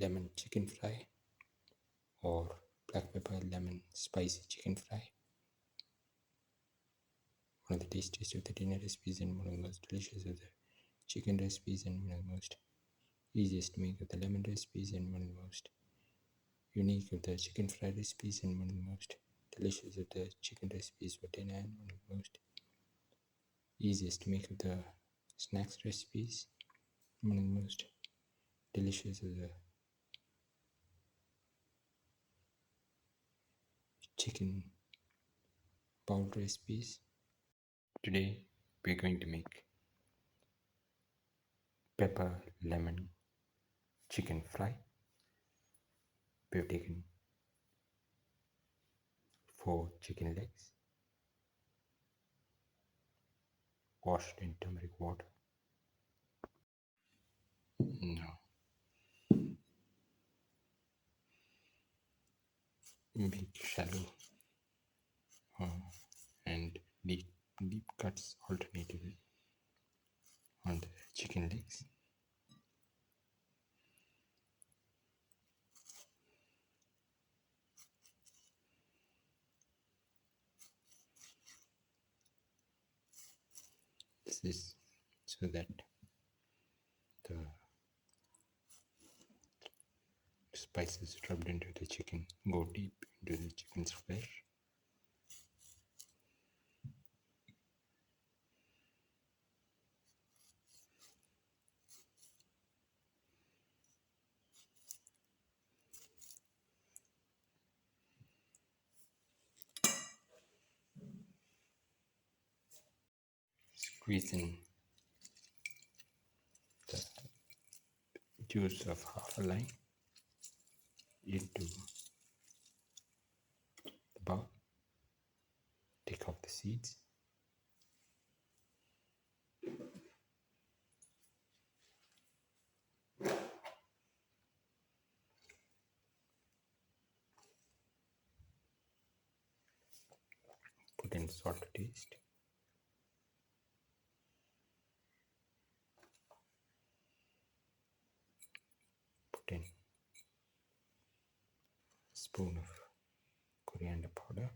lemon chicken fry or black pepper lemon spicy chicken fry. One of the tastiest of the dinner recipes and one of the most delicious of the chicken recipes and one of the most easiest to make of the lemon recipes and one of the most unique of the chicken fry recipes and one of the most delicious of the chicken recipes for dinner and one of the most easiest to make of the snacks recipes, one of the most delicious of the chicken bowl recipes. Today we're going to make pepper lemon chicken fry. We've taken 4 chicken legs, washed in turmeric water. Now make shallow and deep cuts alternatively on the chicken legs. This is so that the spices rubbed into the chicken go deep into the chicken's flesh. Squeeze in the juice of half a lime into the bowl. Take off the seeds. Put in salt to taste. Put in a spoon of coriander powder,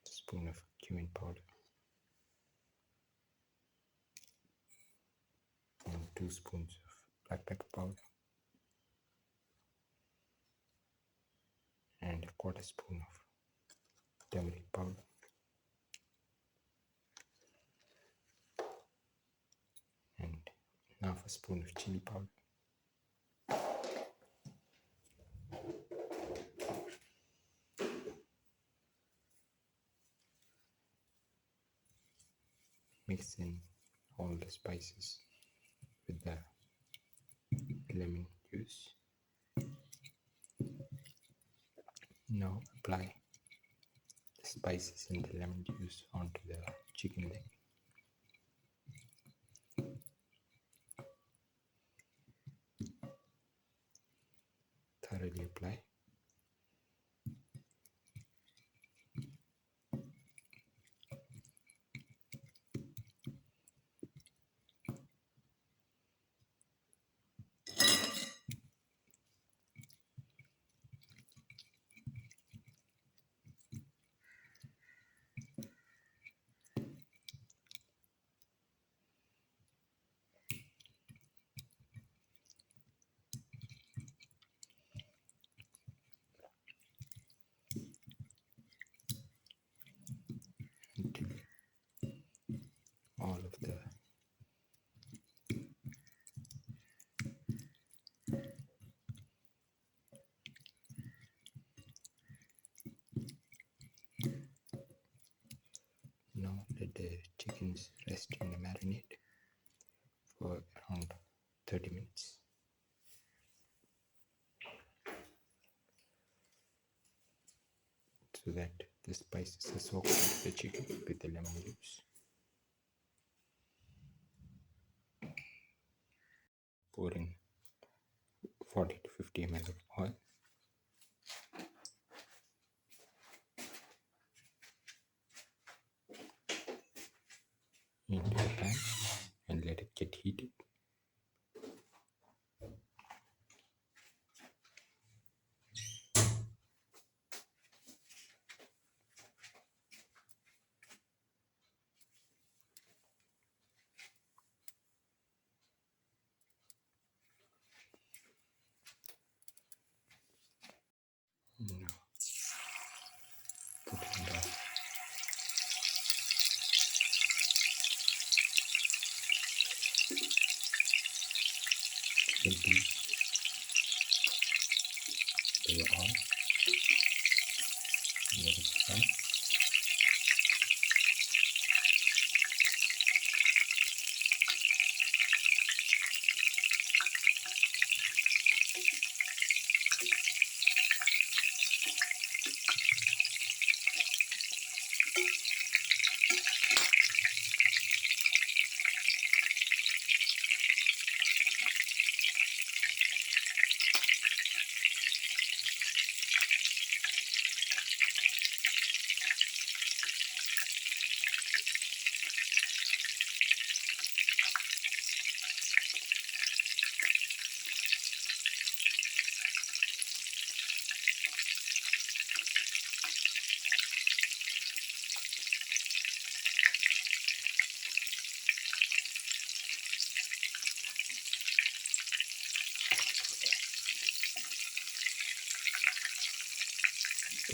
a spoon of cumin powder, and 2 spoons of black pepper powder, and a quarter spoon of turmeric powder, and half a spoon of chili powder. Mix in all the spices with the lemon juice. Now apply the spices and the lemon juice onto the chicken leg. Thoroughly apply. Until all of the now let the chickens rest in the marinade for around 30 minutes. So that the spices are soaked into the chicken with the lemon juice. Pour in 40 to 50 ml of oil. Into the pan and let it get heated. simply do it on, and let it fry.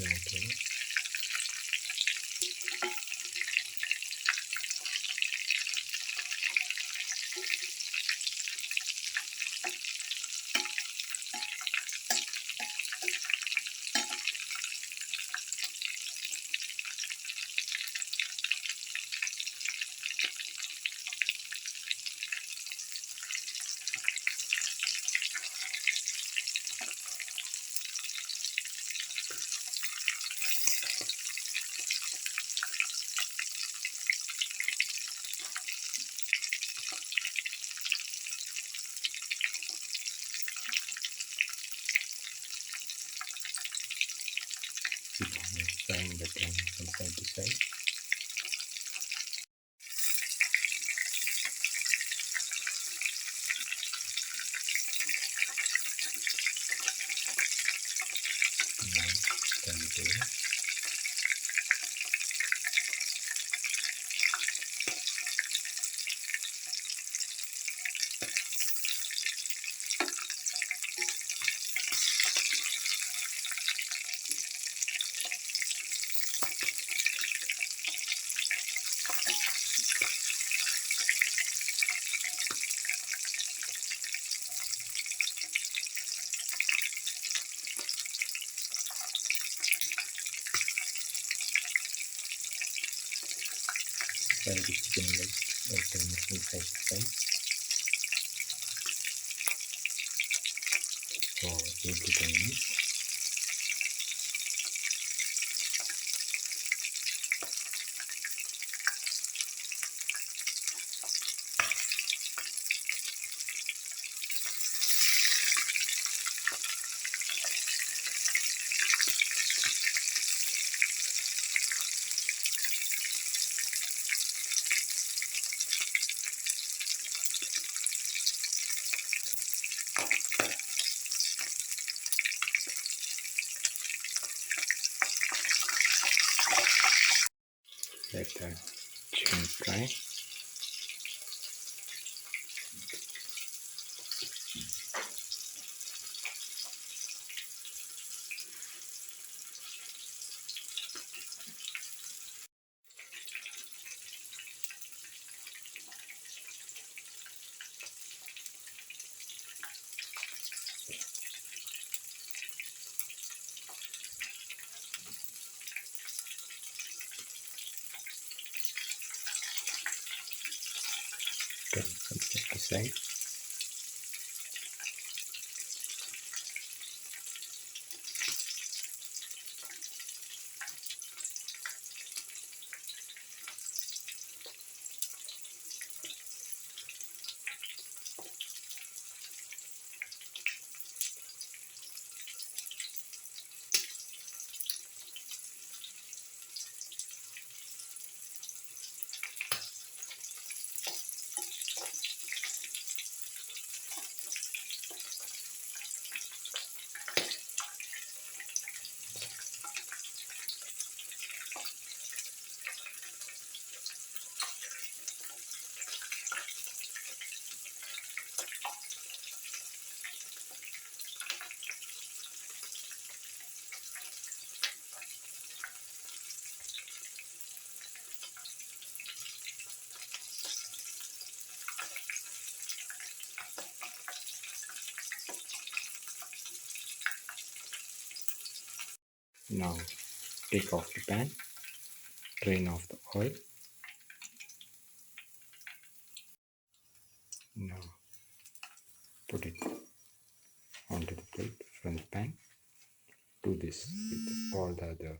Okay. Keep on frying the pan from side to side. Now turn it over. Fry the chicken legs alternate from side to side for 8 to 10 minutes. Let the chicken fry. Turn from side to side. Now take off the pan, drain off the oil. Now put it onto the plate from the pan. Do this with all the other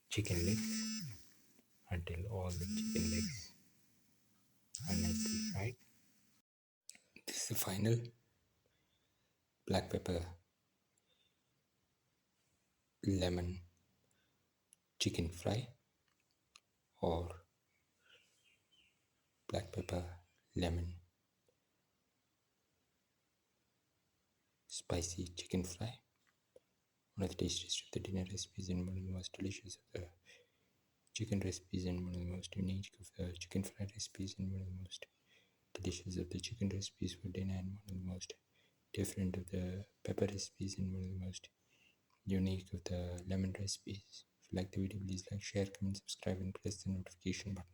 chicken legs until all the chicken legs are nicely fried. This is the final black pepper lemon chicken fry or black pepper lemon spicy chicken fry. One of the tastiest of the dinner recipes and one of the most delicious of the chicken recipes and one of the most unique of the chicken fried recipes and one of the most delicious of the chicken recipes for dinner and one of the most different of the pepper recipes and one of the most unique of the lemon recipes. If you like the video, please like, share, comment, subscribe and press the notification button.